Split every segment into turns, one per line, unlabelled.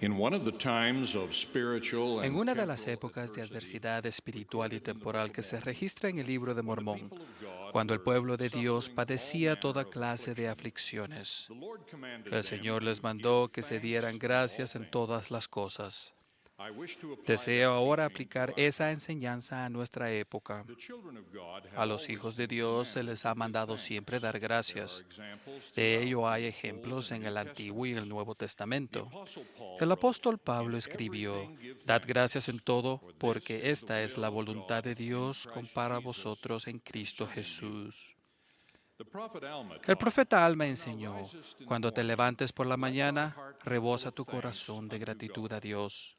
En una de las épocas de adversidad espiritual y temporal que se registra en el Libro de Mormón, cuando el pueblo de Dios padecía toda clase de aflicciones, el Señor les mandó que se dieran gracias en todas las cosas. Deseo ahora aplicar esa enseñanza a nuestra época. A los hijos de Dios se les ha mandado siempre dar gracias. De ello hay ejemplos en el Antiguo y el Nuevo Testamento. El apóstol Pablo escribió: Dad gracias en todo, porque esta es la voluntad de Dios para vosotros en Cristo Jesús. El profeta Alma enseñó: Cuando te levantes por la mañana, rebosa tu corazón de gratitud a Dios.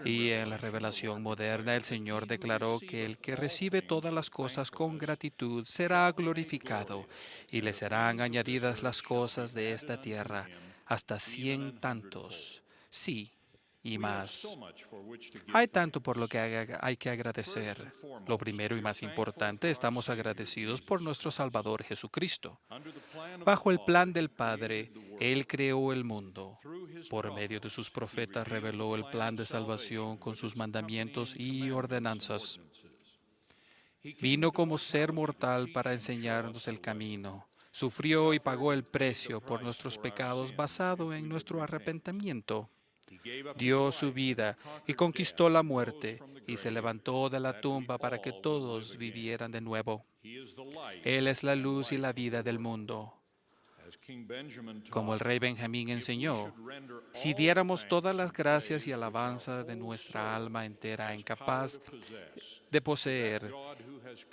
Y en la revelación moderna, el Señor declaró que el que recibe todas las cosas con gratitud será glorificado, y le serán añadidas las cosas de esta tierra, hasta 100 tantos. Sí, y más. Hay tanto por lo que hay que agradecer. Lo primero y más importante, estamos agradecidos por nuestro Salvador Jesucristo. Bajo el plan del Padre, Él creó el mundo. Por medio de sus profetas reveló el plan de salvación con sus mandamientos y ordenanzas. Vino como ser mortal para enseñarnos el camino. Sufrió y pagó el precio por nuestros pecados basado en nuestro arrepentimiento. Dio su vida y conquistó la muerte y se levantó de la tumba para que todos vivieran de nuevo. Él es la luz y la vida del mundo. Como el rey Benjamín enseñó, si diéramos todas las gracias y alabanza de nuestra alma entera incapaz de poseer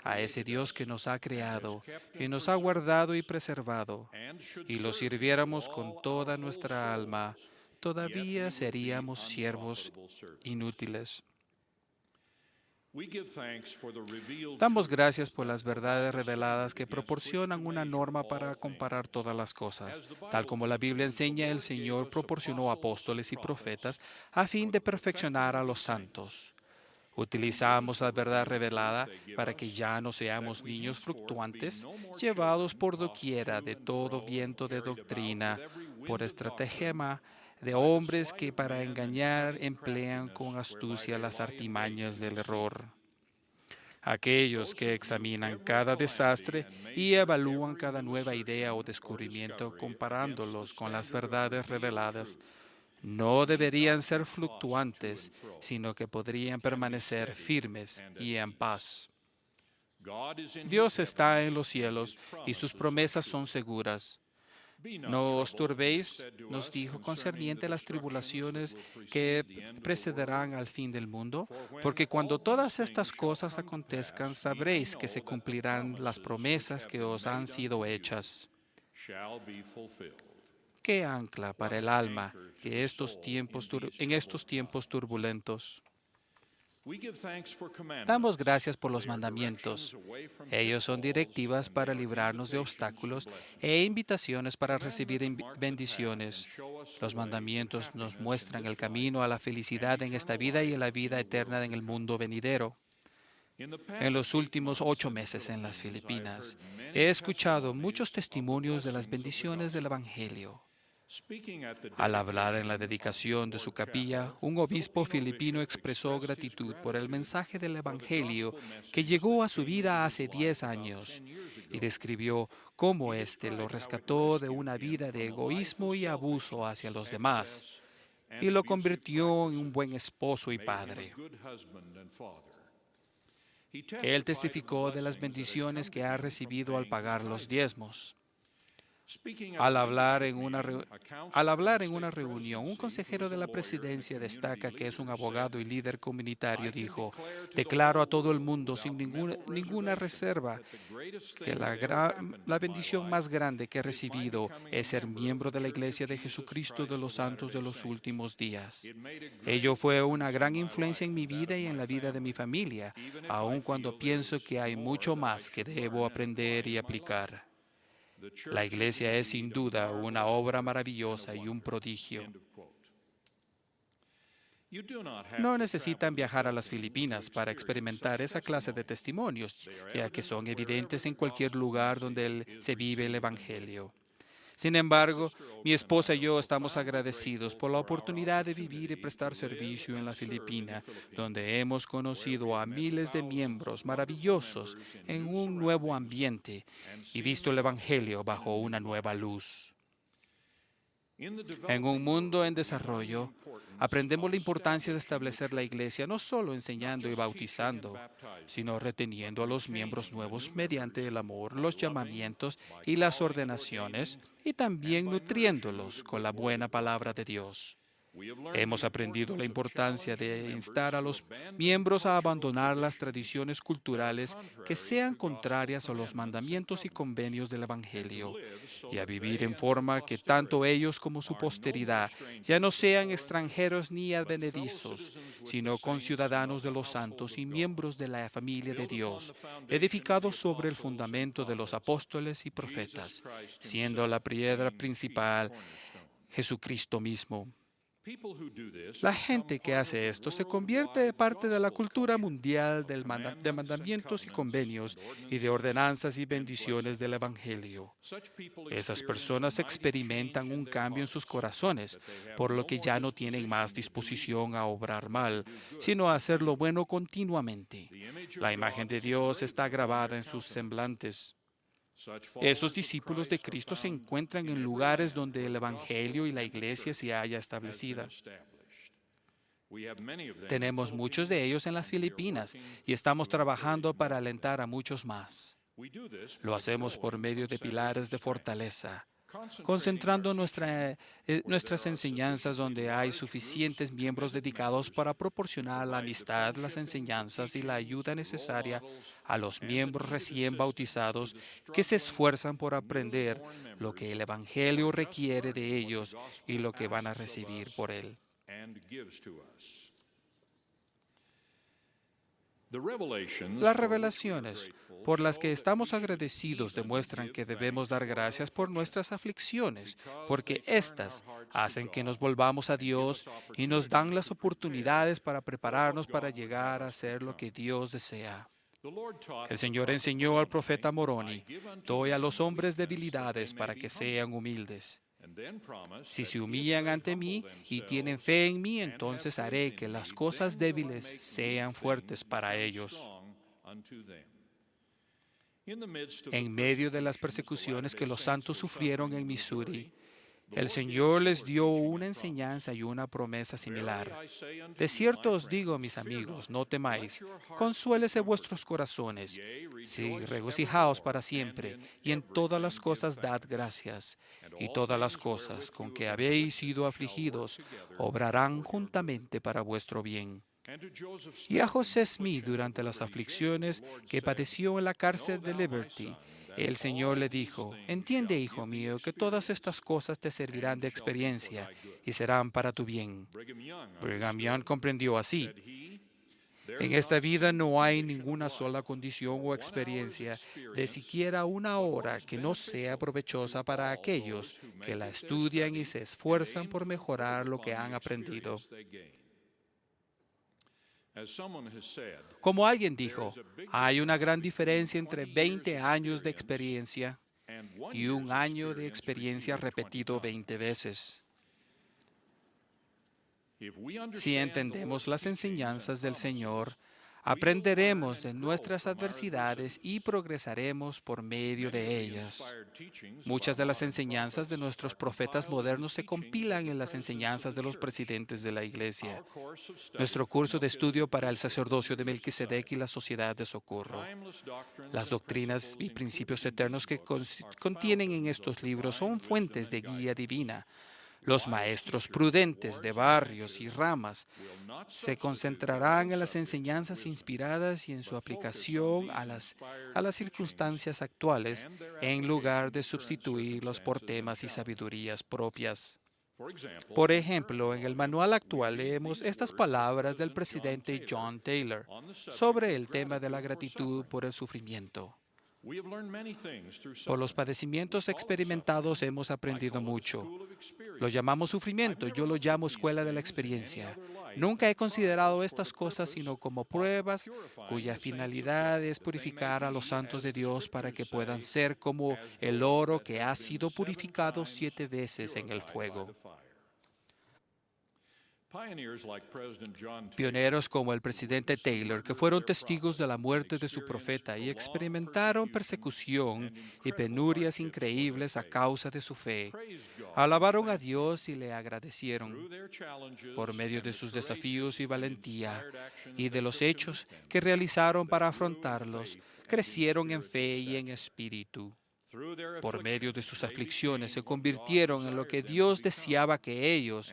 a ese Dios que nos ha creado y nos ha guardado y preservado, y lo sirviéramos con toda nuestra alma, todavía seríamos siervos inútiles. Damos gracias por las verdades reveladas que proporcionan una norma para comparar todas las cosas. Tal como la Biblia enseña, el Señor proporcionó apóstoles y profetas a fin de perfeccionar a los santos. Utilizamos la verdad revelada para que ya no seamos niños fluctuantes, llevados por doquiera de todo viento de doctrina, por estratagema de hombres que para engañar emplean con astucia las artimañas del error. Aquellos que examinan cada desastre y evalúan cada nueva idea o descubrimiento comparándolos con las verdades reveladas, no deberían ser fluctuantes, sino que podrían permanecer firmes y en paz. Dios está en los cielos y sus promesas son seguras. No os turbéis, nos dijo, concerniente a las tribulaciones que precederán al fin del mundo, porque cuando todas estas cosas acontezcan, sabréis que se cumplirán las promesas que os han sido hechas. ¡Qué ancla para el alma en estos tiempos turbulentos! Damos gracias por los mandamientos. Ellos son directivas para librarnos de obstáculos e invitaciones para recibir bendiciones. Los mandamientos nos muestran el camino a la felicidad en esta vida y a la vida eterna en el mundo venidero. En los últimos 8 meses en las Filipinas, he escuchado muchos testimonios de las bendiciones del Evangelio. Al hablar en la dedicación de su capilla, un obispo filipino expresó gratitud por el mensaje del Evangelio que llegó a su vida hace 10 años y describió cómo éste lo rescató de una vida de egoísmo y abuso hacia los demás y lo convirtió en un buen esposo y padre. Él testificó de las bendiciones que ha recibido al pagar los diezmos. Al hablar en una reunión, un consejero de la presidencia destaca que es un abogado y líder comunitario. Dijo: declaro a todo el mundo sin ninguna reserva que la bendición más grande que he recibido es ser miembro de la Iglesia de Jesucristo de los Santos de los Últimos Días. Ello fue una gran influencia en mi vida y en la vida de mi familia, aun cuando pienso que hay mucho más que debo aprender y aplicar. La Iglesia es sin duda una obra maravillosa y un prodigio. No necesitan viajar a las Filipinas para experimentar esa clase de testimonios, ya que son evidentes en cualquier lugar donde se vive el Evangelio. Sin embargo, mi esposa y yo estamos agradecidos por la oportunidad de vivir y prestar servicio en la Filipina, donde hemos conocido a miles de miembros maravillosos en un nuevo ambiente y visto el Evangelio bajo una nueva luz. En un mundo en desarrollo, aprendemos la importancia de establecer la iglesia no solo enseñando y bautizando, sino reteniendo a los miembros nuevos mediante el amor, los llamamientos y las ordenaciones, y también nutriéndolos con la buena palabra de Dios. Hemos aprendido la importancia de instar a los miembros a abandonar las tradiciones culturales que sean contrarias a los mandamientos y convenios del Evangelio y a vivir en forma que tanto ellos como su posteridad ya no sean extranjeros ni advenedizos, sino conciudadanos de los santos y miembros de la familia de Dios, edificados sobre el fundamento de los apóstoles y profetas, siendo la piedra principal Jesucristo mismo. La gente que hace esto se convierte en parte de la cultura mundial de mandamientos y convenios y de ordenanzas y bendiciones del Evangelio. Esas personas experimentan un cambio en sus corazones, por lo que ya no tienen más disposición a obrar mal, sino a hacer lo bueno continuamente. La imagen de Dios está grabada en sus semblantes. Esos discípulos de Cristo se encuentran en lugares donde el Evangelio y la iglesia se haya establecida. Tenemos muchos de ellos en las Filipinas y estamos trabajando para alentar a muchos más. Lo hacemos por medio de pilares de fortaleza, concentrando nuestras enseñanzas donde hay suficientes miembros dedicados para proporcionar la amistad, las enseñanzas y la ayuda necesaria a los miembros recién bautizados que se esfuerzan por aprender lo que el Evangelio requiere de ellos y lo que van a recibir por él. Las revelaciones por las que estamos agradecidos demuestran que debemos dar gracias por nuestras aflicciones, porque éstas hacen que nos volvamos a Dios y nos dan las oportunidades para prepararnos para llegar a ser lo que Dios desea. El Señor enseñó al profeta Moroni: doy a los hombres debilidades para que sean humildes. Si se humillan ante mí y tienen fe en mí, entonces haré que las cosas débiles sean fuertes para ellos. En medio de las persecuciones que los santos sufrieron en Missouri, el Señor les dio una enseñanza y una promesa similar. De cierto os digo, mis amigos, no temáis, consuélese vuestros corazones, sí, regocijaos para siempre, y en todas las cosas dad gracias, y todas las cosas con que habéis sido afligidos obrarán juntamente para vuestro bien. Y a José Smith, durante las aflicciones que padeció en la cárcel de Liberty, el Señor le dijo: entiende, hijo mío, que todas estas cosas te servirán de experiencia y serán para tu bien. Brigham Young comprendió así: en esta vida no hay ninguna sola condición o experiencia de siquiera una hora que no sea provechosa para aquellos que la estudian y se esfuerzan por mejorar lo que han aprendido. Como alguien dijo, hay una gran diferencia entre 20 años de experiencia y un año de experiencia repetido 20 veces. Si entendemos las enseñanzas del Señor, aprenderemos de nuestras adversidades y progresaremos por medio de ellas. Muchas de las enseñanzas de nuestros profetas modernos se compilan en las enseñanzas de los presidentes de la Iglesia. Nuestro curso de estudio para el sacerdocio de Melquisedec y la sociedad de socorro. Las doctrinas y principios eternos que contienen en estos libros son fuentes de guía divina. Los maestros prudentes de barrios y ramas se concentrarán en las enseñanzas inspiradas y en su aplicación a las circunstancias actuales, en lugar de sustituirlos por temas y sabidurías propias. Por ejemplo, en el manual actual leemos estas palabras del presidente John Taylor sobre el tema de la gratitud por el sufrimiento. Por los padecimientos experimentados hemos aprendido mucho. Lo llamamos sufrimiento, yo lo llamo escuela de la experiencia. Nunca he considerado estas cosas sino como pruebas cuya finalidad es purificar a los santos de Dios para que puedan ser como el oro que ha sido purificado 7 veces en el fuego. Pioneros como el presidente Taylor, que fueron testigos de la muerte de su profeta y experimentaron persecución y penurias increíbles a causa de su fe, alabaron a Dios y le agradecieron por medio de sus desafíos y valentía y de los hechos que realizaron para afrontarlos. Crecieron en fe y en espíritu. Por medio de sus aflicciones se convirtieron en lo que Dios deseaba que ellos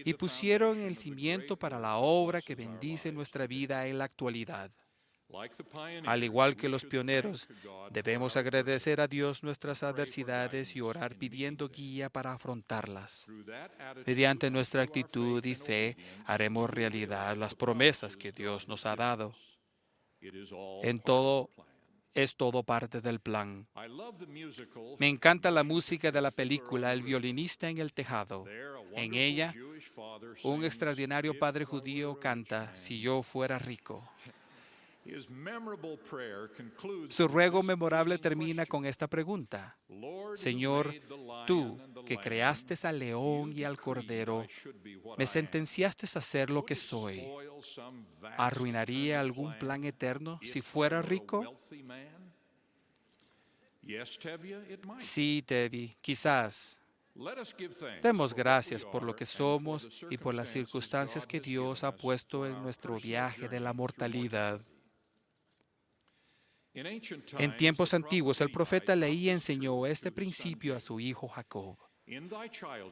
y pusieron el cimiento para la obra que bendice nuestra vida en la actualidad. Al igual que los pioneros, debemos agradecer a Dios nuestras adversidades y orar pidiendo guía para afrontarlas. Mediante nuestra actitud y fe, haremos realidad las promesas que Dios nos ha dado. Es todo parte del plan. Me encanta la música de la película El violinista en el tejado. En ella, un extraordinario padre judío canta, "Si yo fuera rico". Su ruego memorable termina con esta pregunta: Señor, tú que creaste al león y al cordero, me sentenciaste a ser lo que soy. ¿Arruinaría algún plan eterno si fuera rico? Sí, Tevi, quizás. Demos gracias por lo que somos y por las circunstancias que Dios ha puesto en nuestro viaje de la mortalidad. En tiempos antiguos, el profeta Leí enseñó este principio a su hijo Jacob.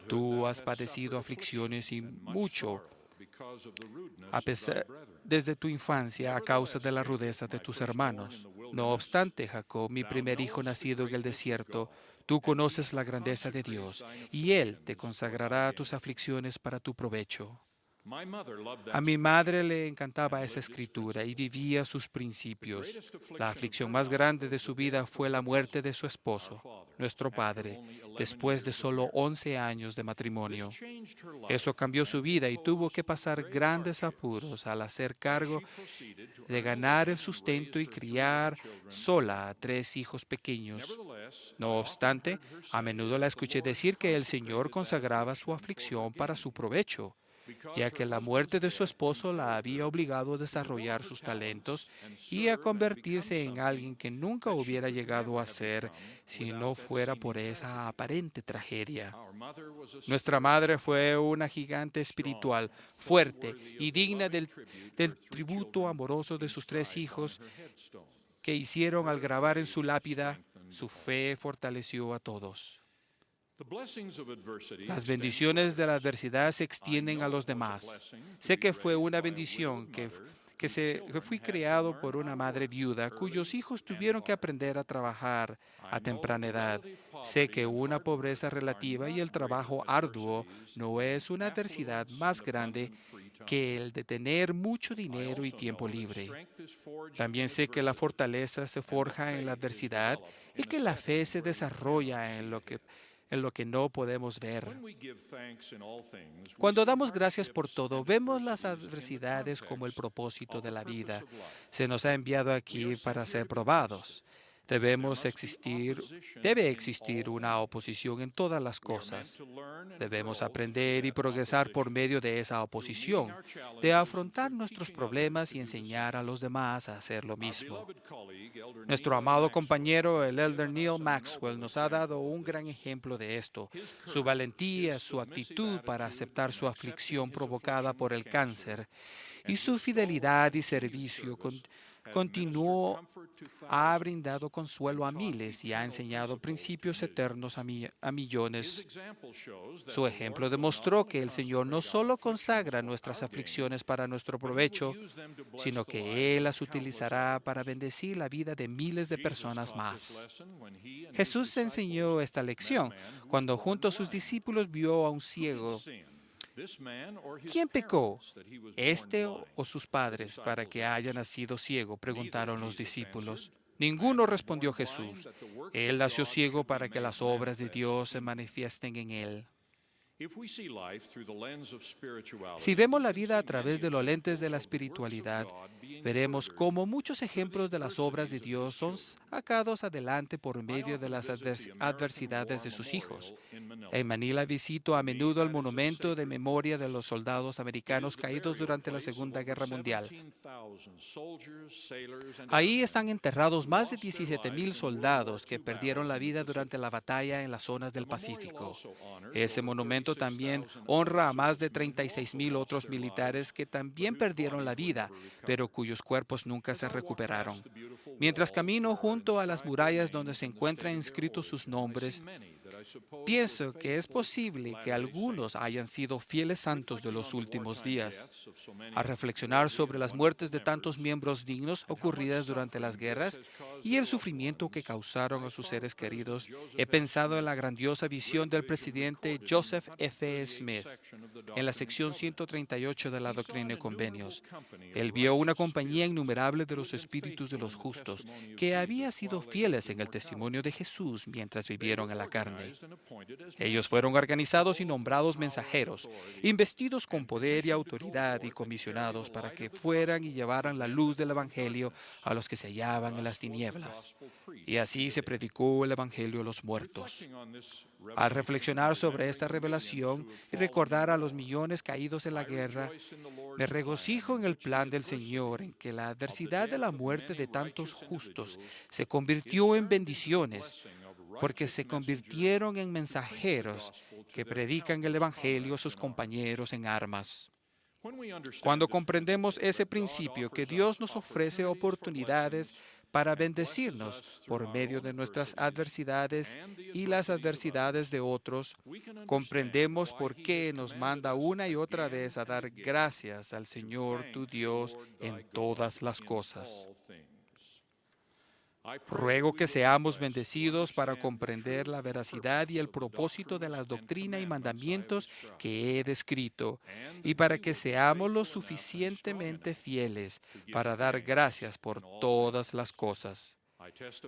Tú has padecido aflicciones y mucho desde tu infancia a causa de la rudeza de tus hermanos. No obstante, Jacob, mi primer hijo nacido en el desierto, tú conoces la grandeza de Dios, y Él te consagrará a tus aflicciones para tu provecho. A mi madre le encantaba esa escritura y vivía sus principios. La aflicción más grande de su vida fue la muerte de su esposo, nuestro padre, después de solo 11 años de matrimonio. Eso cambió su vida y tuvo que pasar grandes apuros al hacer cargo de ganar el sustento y criar sola a 3 hijos pequeños. No obstante, a menudo la escuché decir que el Señor consagraba su aflicción para su provecho, ya que la muerte de su esposo la había obligado a desarrollar sus talentos y a convertirse en alguien que nunca hubiera llegado a ser si no fuera por esa aparente tragedia. Nuestra madre fue una gigante espiritual, fuerte y digna del tributo amoroso de sus 3 hijos que hicieron al grabar en su lápida: su fe fortaleció a todos. Las bendiciones de la adversidad se extienden a los demás. Sé que fue una bendición que fui criado por una madre viuda cuyos hijos tuvieron que aprender a trabajar a temprana edad. Sé que una pobreza relativa y el trabajo arduo no es una adversidad más grande que el de tener mucho dinero y tiempo libre. También sé que la fortaleza se forja en la adversidad y que la fe se desarrolla en lo que no podemos ver. Cuando damos gracias por todo, vemos las adversidades como el propósito de la vida. Se nos ha enviado aquí para ser probados. Debe existir una oposición en todas las cosas. Debemos aprender y progresar por medio de esa oposición, de afrontar nuestros problemas y enseñar a los demás a hacer lo mismo. Nuestro amado compañero, el Elder Neil Maxwell, nos ha dado un gran ejemplo de esto. Su valentía, su actitud para aceptar su aflicción provocada por el cáncer y su fidelidad y servicio ha brindado consuelo a miles y ha enseñado principios eternos a millones. Su ejemplo demostró que el Señor no solo consagra nuestras aflicciones para nuestro provecho, sino que Él las utilizará para bendecir la vida de miles de personas más. Jesús enseñó esta lección cuando junto a sus discípulos vio a un ciego. ¿Quién pecó, este o sus padres, para que haya nacido ciego?, preguntaron los discípulos. Ninguno, respondió Jesús. Él nació ciego para que las obras de Dios se manifiesten en él. Si vemos la vida a través de los lentes de la espiritualidad, veremos cómo muchos ejemplos de las obras de Dios son sacados adelante por medio de las adversidades de sus hijos. En Manila visito a menudo el monumento de memoria de los soldados americanos caídos durante la Segunda Guerra Mundial. Ahí están enterrados más de 17,000 soldados que perdieron la vida durante la batalla en las zonas del Pacífico. Ese monumento también honra a más de 36,000 otros militares que también perdieron la vida, pero cuyos cuerpos nunca se recuperaron. Mientras camino junto a las murallas donde se encuentran inscritos sus nombres, pienso que es posible que algunos hayan sido fieles santos de los últimos días. Al reflexionar sobre las muertes de tantos miembros dignos ocurridas durante las guerras y el sufrimiento que causaron a sus seres queridos, he pensado en la grandiosa visión del presidente Joseph F. Smith en la sección 138 de la Doctrina y Convenios. Él vio una compañía innumerable de los espíritus de los justos que había sido fieles en el testimonio de Jesús mientras vivieron en la carne. Ellos fueron organizados y nombrados mensajeros, investidos con poder y autoridad y comisionados para que fueran y llevaran la luz del Evangelio a los que se hallaban en las tinieblas. Y así se predicó el Evangelio a los muertos. Al reflexionar sobre esta revelación y recordar a los millones caídos en la guerra, me regocijo en el plan del Señor en que la adversidad de la muerte de tantos justos se convirtió en bendiciones, porque se convirtieron en mensajeros que predican el Evangelio a sus compañeros en armas. Cuando comprendemos ese principio, que Dios nos ofrece oportunidades para bendecirnos por medio de nuestras adversidades y las adversidades de otros, comprendemos por qué nos manda una y otra vez a dar gracias al Señor tu Dios en todas las cosas. Ruego que seamos bendecidos para comprender la veracidad y el propósito de la doctrina y mandamientos que he descrito, y para que seamos lo suficientemente fieles para dar gracias por todas las cosas.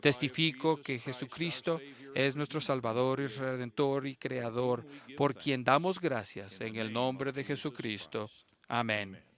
Testifico que Jesucristo es nuestro Salvador y Redentor y Creador, por quien damos gracias en el nombre de Jesucristo. Amén.